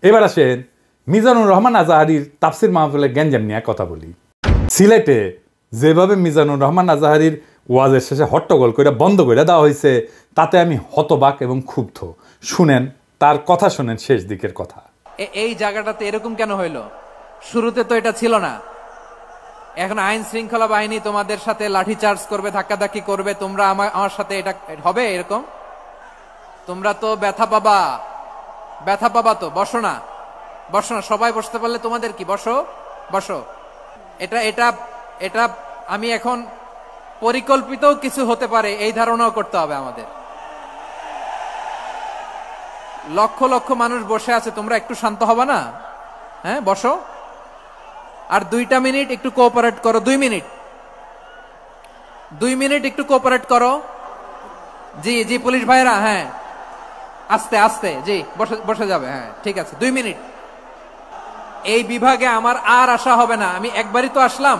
এবার আসেন মিজানুর রহমান আজাহারির তাফসির মাহফিলের গ্যাঞ্জাম নিয়ে কথা বলি। সিলেটে যেভাবে মিজানুর রহমান আজাহারির ওয়াজের শেষে হট্টগোল করে বন্ধ করে দেওয়া হয়েছে তাতে আমি হতবাক এবং ক্ষুব্ধ। শুনেন তার কথা, শুনেন শেষ দিকের কথা। এই জায়গাটাতে এরকম কেন হইলো? শুরুতে তো এটা ছিল না। এখন আইন শৃঙ্খলা বাহিনী তোমাদের সাথে লাঠি চার্জ করবে, ধাক্কাধাক্কি করবে, তোমরা আমার সাথে এটা হবে এরকম? তোমরা তো ব্যথা পাবা তো। বসো না, সবাই বসতে পারলে তোমাদের কি? বসো। এটা আমি এখন পরিকল্পিত কিছু হতে পারে এই ধারণাও করতে হবে আমাদের। লক্ষ লক্ষ মানুষ বসে আছে, তোমরা একটু শান্ত হবা না? হ্যাঁ, বসো। আর 2 মিনিট একটু কোঅপারেট করো। 2 মিনিট একটু কোঅপারেট করো। জি পুলিশ ভাইরা, হ্যাঁ আস্তে আস্তে, জি বসে যাবে। হ্যাঁ ঠিক আছে, 2 মিনিট। এই বিভাগে আমার আর আসা হবে না, আমি একবারই তো আসলাম।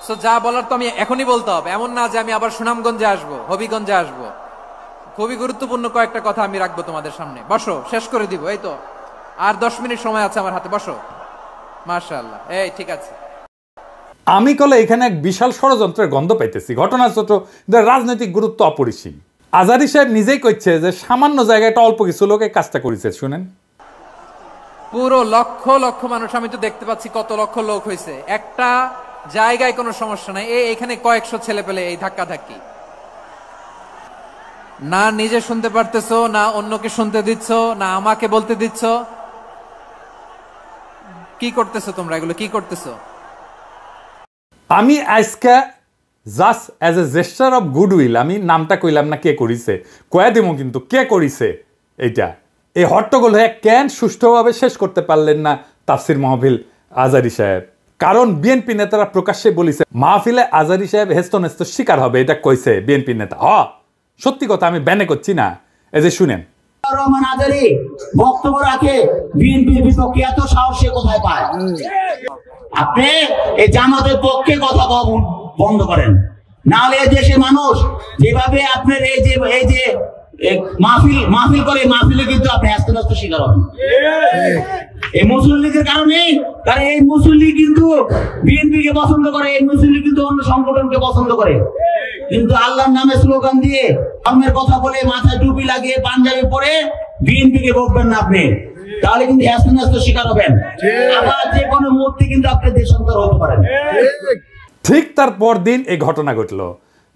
সো যা বলার তো আমি এখনই বলতে হবে, এমন না যে আমি আবার সুনামগঞ্জে আসবো, হবিগঞ্জে আসবো। খুবই গুরুত্বপূর্ণ কয়েকটা কথা আমি রাখবো তোমাদের সামনে। বসো, শেষ করে দিব। এই তো আর 10 মিনিট সময় আছে আমার হাতে। বসো। মাশাআল্লাহ, এই ঠিক আছে। আমি কলে এখানে এক বিশাল ষড়যন্ত্রের গন্ধ পাইতেছি। ঘটনা ছোট, রাজনৈতিক গুরুত্ব অপরিসীম। আজারি সাহেব নিজেই কইছে যে সামান্য জায়গাটা অল্প কিছু লোক এই কাজটা করেছে। শুনেন, পুরো লক্ষ লক্ষ মানুষ, আমি তো দেখতে পাচ্ছি কত লক্ষ লোক হয়েছে। একটা জায়গায় কোনো সমস্যা নাই, এখানে কয়েকশো ছেলে পেলে এই ধাক্কা ধাক্কি। না নিজে শুনতে পারতেছো, না অন্যকে শুনতে দিচ্ছ, না আমাকে বলতে দিচ্ছ। কি করতেছো তোমরা? এগুলো কি করতেছো? আমি আজকে just as a gesture of goodwill, আমি নামটা কইলাম না কে করিছে, কয়া দিব কিন্তু কে করিছে এইটা। এই হট্টগোল হয়ে কেন সুষ্ঠুভাবে শেষ করতে পারলেন না তাফসির মাহফিল আজারি সাহেব? কারণ বিএনপি নেতারা প্রকাশ্যে বলিছে মাহফিলে আজারি সাহেব হেস্তনেস্ত শিকার হবে, এটা কইছে বিএনপি নেতা। সত্যি কথা, আমি ব্যানে করছি না। এই যে শুনেন, রহমান আজারি বক্তব্য রাখে বিএনপির বিপক্ষে, এত সাহস সে কোথায় পায়? আপনি এই জামাতের পক্ষে কথা বন্ধ করেন, নাহলে এই দেশের মানুষ যেভাবে আপনার এই যে মাহফিল করে, মাহফিলে কিন্তু আপনি আস্তে আস্তে শিকার হবেন এই মুসলিম লীগের কারণে। কারণ এই মুসলিম লীগ কিন্তু বিএনপি কে পছন্দ করে, এই মুসলিম লীগ কিন্তু অন্য সংগঠনকে পছন্দ করে। কিন্তু আল্লাহর নামে স্লোগান দিয়ে, ধর্মের কথা বলে, মাথায় টুপি লাগিয়ে, পাঞ্জাবি পরে বিএনপি কে বলবেন না আপনি, তাহলে কিন্তু আস্তে আস্তে শিকার হবেন। আবার যে কোনো মুহূর্তে কিন্তু আপনি দেশান্তর হতে পারেন। ঠিক তার পরদিন এই ঘটনা ঘটলো।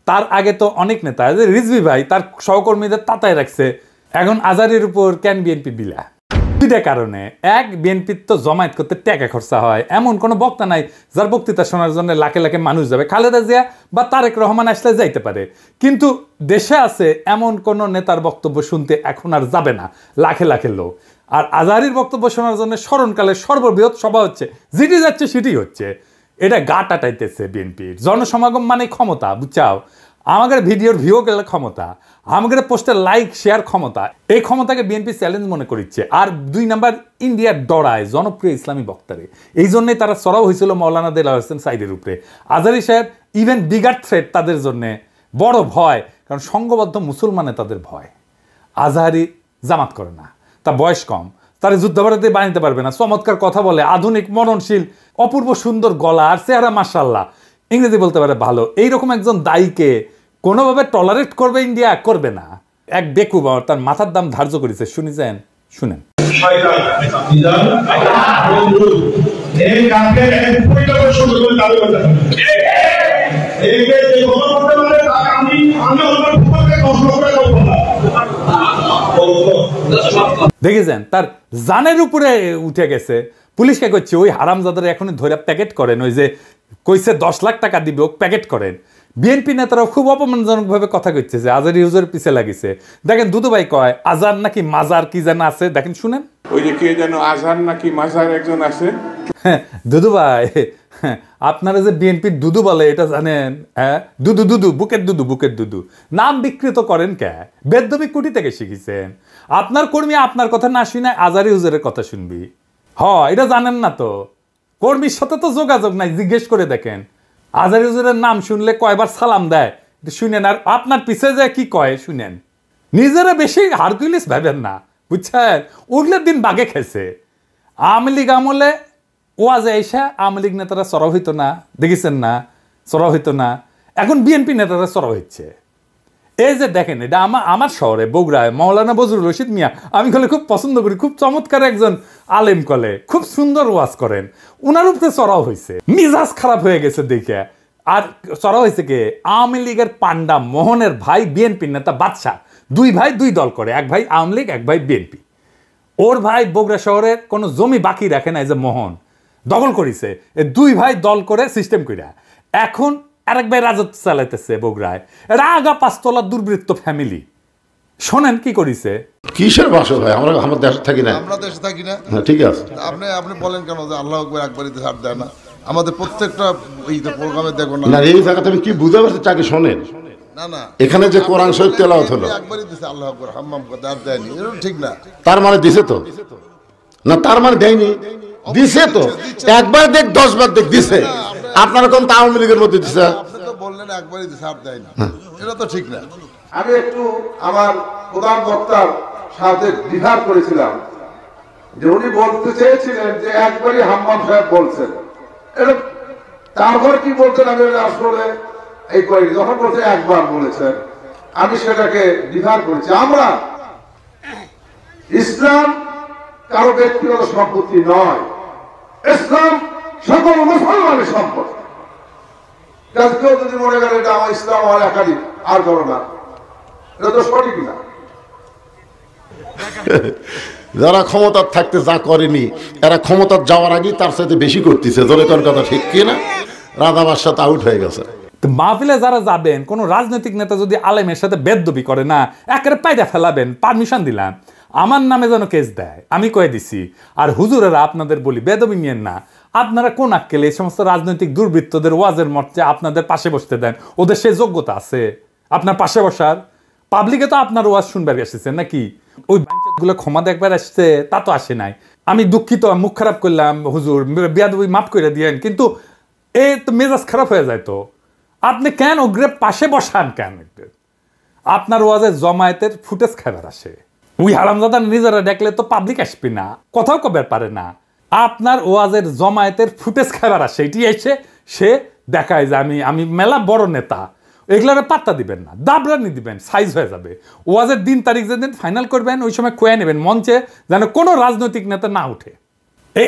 তার আগে তো অনেক নেতা, রিজভী ভাই তার সহকর্মীদের তাতায় রাখছে। এখন আজারির উপর কেন বিএনপি বিলা? দুইটা কারণে। এক, বিএনপির তো জমায়েত করতে টাকা খরচা হয়, এমন কোনো বক্তা নাই যার বক্তৃতা শোনার জন্য লাখে লাখে মানুষ যাবে। খালেদা জিয়া বা তারেক রহমান আসলে যাইতে পারে, কিন্তু দেশে আছে এমন কোন নেতার বক্তব্য শুনতে এখন আর যাবে না লাখে লাখে লোক। আর আজারির বক্তব্য শোনার জন্য স্মরণকালের সর্ববৃহৎ সভা হচ্ছে, যেটি যাচ্ছে সেটি হচ্ছে। এটা গা টাটাইতেছে বিএনপির। জনসমাগম মানে ক্ষমতা, বুঝছাও? আমাদের ভিডিওর ভিউ গেলে ক্ষমতা, আমাদের পোস্টের লাইক শেয়ার ক্ষমতা, এই ক্ষমতাকে বিএনপি চ্যালেঞ্জ মনে করিচ্ছে। আর 2 নাম্বার, ইন্ডিয়ার ডরায় জনপ্রিয় ইসলামী বক্তারে। এই জন্যই তারা চড়াও হয়েছিল মৌলানা দেলাওয়ার হোসেন সাইদের উপরে। আজারি সাহেব ইভেন বিগার থ্রেট তাদের জন্য বড় ভয়, কারণ সংঘবদ্ধ মুসলমানে তাদের ভয়। আজহারি জামাত করে না, তার বয়স কম, তারা যুদ্ধাপরাধী বানাইতে পারবে না। চমৎকার কথা বলে, আধুনিক, মননশীল, অপূর্ব সুন্দর গলা আর চেহারা, মাশাআল্লাহ, ইংরেজি বলতে পারে ভালো। এইরকম একজন দায়ীকে কোনোভাবে টলারেট করবে ইন্ডিয়া? করবে না। এক বেকুব তার মাথার দাম ধার্য করেছে। শুনেছেন? শুনেন, দেখেছেন তার জানের উপরে উঠে গেছে। পুলিশকে করছে ওই হারামজাদার এখনই ধরে প্যাকেট করেন, ওই যে কইছে 10 লাখ টাকা দিবে, ও প্যাকেট করেন। বিএনপি নেতারাও খুব অপমানজনক ভাবে কথা কইছে যে আজারি হুজুরের পিছে লাগিছে। দেখেন দুদু ভাই কয় আজার নাকি মাজার কি যেন আছে, দেখেন শুনেন। ওই যে কে যেন আজার নাকি মাজার একজন আছে। দুদু ভাই, আপনারা যে বিএনপির দুদু বলে এটা জানেন? হ্যাঁ, দুদু বুকের দুদু নাম বিকৃত করেন কে? বেদবি কুটি থেকে শিখিছেন? আপনার কর্মী আপনার কথা না শুনে আজারি হুজুরের কথা শুনবি? এটা জানেন না তো? কর্মীর সাথে তো যোগাযোগ নাই, জিজ্ঞেস করে দেখেন। আজারি হুজুরের নাম শুনলে কয়বার সালাম দেয় শুনেন, আর আপনার পিছে যায় কি কয় শুনেন। নিজেরা বেশি হারকুলিস ভাবেন না, বুঝছেন? ওগুলোর দিন বাগে খেছে। আওয়ামী লীগ আমলে ওয়াজে আইসা আওয়ামী লীগ নেতারা চড়াও হইতো না, দেখেছেন না, চড়াও হইতো না। এখন বিএনপি নেতারা চড়াও হচ্ছে। এই যে দেখেন, এটা আমার শহরে বগুড়ায় মাওলানা বজরুল রশিদ মিয়া, আমি কলে খুব পছন্দ করি, খুব চমৎকার একজন আলেম, কলে খুব সুন্দর ওয়াজ করেন, উনার উপরে চড়াও হয়েছে, মিজাজ খারাপ হয়ে গেছে দেখে। আর চড়াও হয়েছে কে? আওয়ামী লীগের পান্ডা মোহনের ভাই বিএনপি নেতা বাদশা, দুই ভাই দুই দল করে, এক ভাই আওয়ামী লীগ, এক ভাই বিএনপি। ওর ভাই বগুড়া শহরের কোনো জমি বাকি রাখে না, এই যে মোহন দখল করেছে, দুই ভাই দল করে সিস্টেম কইরা এখন আরেক ভাই রাজত্ব চালাইতেছে বগুড়ায়। এটা আগা পাঁচতলা দুর্বৃত্ত ফ্যামিলি। শোনেন কি করিছে। কিসের ভাষা ভাই, আমরা আমার দেশে থাকি না, আমরা দেশে থাকি না। ঠিক আছে, আপনি বলেন কেন যে আল্লাহ আকবার একবারই ছাড় দেয় না? আমাদের প্রত্যেকটা এই প্রোগ্রামে দেখো না, এই জায়গাতে আমি কি বুঝতে পারছি, চাকে শোনেন না না, এখানে যে কোরআন শরীফ তেলাওয়াত হলো একবারই দিছে আল্লাহ আকবার, হাম্মাম করতে আর দেয়নি, এটা ঠিক না। তার মানে দিছে তো না, তার মানে দেয়নি, দিছে তো। একবার দেখ 10 বার দেখ দিছে। আপনারা কোন আওয়ামী লীগের মধ্যে দিছে? আপনি তো বললেন একবারই দিছে আর দেয়নি, এটা তো ঠিক না। আমি একটু আমার প্রধান বক্তার সাথে বিহার করেছিলাম যে উনি বলতে চেয়েছিলেন যে একবারই হাম্মাম সাহেব বলছেন, এটা তারপর কি বলছেন আমি আসলে এই করি, যখন বলছে একবার বলেছেন আমি সেটাকে বিহার করেছি। আমরা ইসলাম কারো ব্যক্তিগত সম্পত্তি নয়, ইসলাম সকল মুসলমানের সম্পদ। কেউ যদি মনে করে এটা আমার ইসলাম আমার একাধিক আর করো না, এটা তো সঠিক না। যারা ক্ষমতার থাকতে যা করেনি, এরা ক্ষমতার যাওয়ার আগেই তার সাথে বেশি করতেছে। জোরে কোন কথা ঠিক কি না? রাধাবার সাথে আউট হয়ে গেছে। মাহফিলে যারা যাবেন, কোন রাজনৈতিক নেতা যদি আলেমের সাথে বেদবি করে না, একেবারে পায়দা ফেলাবেন, পারমিশন দিলাম, আমার নামে যেন কেস দেয়, আমি কয়ে দিছি। আর হুজুরেরা আপনাদের বলি, বেদবি নিয়েন না। আপনারা কোন আক্কেলে এই সমস্ত রাজনৈতিক দুর্বৃত্তদের ওয়াজের মঞ্চে আপনাদের পাশে বসতে দেন? ওদের সে যোগ্যতা আছে আপনার পাশে বসার? পাবলিকে তো আপনার ওয়াজ শুনবার এসেছেন নাকি? ওই গুলো ক্ষমা দেখবার আসছে, তা তো আসে নাই। আমি দুঃখিত, মুখ খারাপ করলাম, হুজুর বেয়াদবি মাফ করে দিয়েন, কিন্তু এ তো মেজাজ খারাপ হয়ে যায়। তো আপনি কেন ওগ্রে পাশে বসান কেন? আপনার ওয়াজে জমায়েতের ফুটেজ খাবার আসে, ওই হারামজাদা নিজেরা দেখলে তো পাবলিক আসবে না, কথাও কবার পারে না। আপনার ওয়াজের জমায়েতের ফুটেজ খাবার আসে, এটি এসে সে দেখায় যে আমি মেলা বড় নেতা। এগুলার পাত্তা দিবেন না, দাবরানি দিবেন, সাইজ হয়ে যাবে। ওয়াজের দিন তারিখ যেদিন ফাইনাল করবেন, ওই সময় কয়ে নেবেন মঞ্চে, যেন কোনো রাজনৈতিক নেতা না উঠে।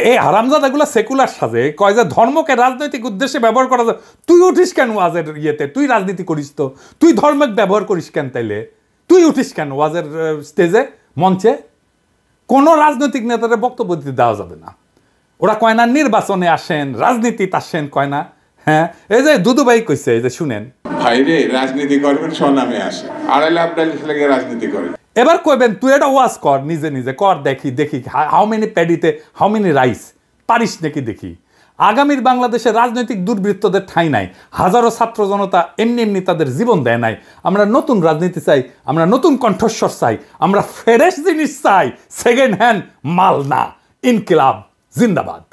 এই হারামজাদাগুলো সেকুলার সাজে, কয় যে ধর্মকে রাজনৈতিক উদ্দেশ্যে ব্যবহার করা যায়। তুই উঠিস কেন ওয়াজের ইয়েতে? তুই রাজনীতি করিস তো, তুই ধর্মকে ব্যবহার করিস কেন? তাইলে তুই উঠিস কেন ওয়াজের স্টেজে, মঞ্চে? কোনো রাজনৈতিক নেতাদের বক্তব্য দিতে দেওয়া যাবে না। ওরা কয় না নির্বাচনে আসেন, রাজনীতিতে আসেন, কয় না। হ্যাঁ, এই যে দুদুভাই কইছে, এই যে শুনেন, ভাইরে রাজনীতি করবেন স্বনামে আসে, আড়াইলে আপনার লেগে রাজনীতি করেন। এবার কইবেন তুই এটা ওয়াজ কর, নিজে নিজে কর, দেখি হাউ মেনি প্যাডিতে হাউ মেনি রাইস, পারিস নাকি দেখি। আগামীর বাংলাদেশে রাজনৈতিক দুর্বৃত্তদের ঠাঁই নাই। হাজারো ছাত্র জনতা এমনি এমনি তাদের জীবন দেয় নাই। আমরা নতুন রাজনীতি চাই, আমরা নতুন কণ্ঠস্বর চাই, আমরা ফ্রেশ জিনিস চাই, সেকেন্ড হ্যান্ড মাল না। ইনকিলাব জিন্দাবাদ।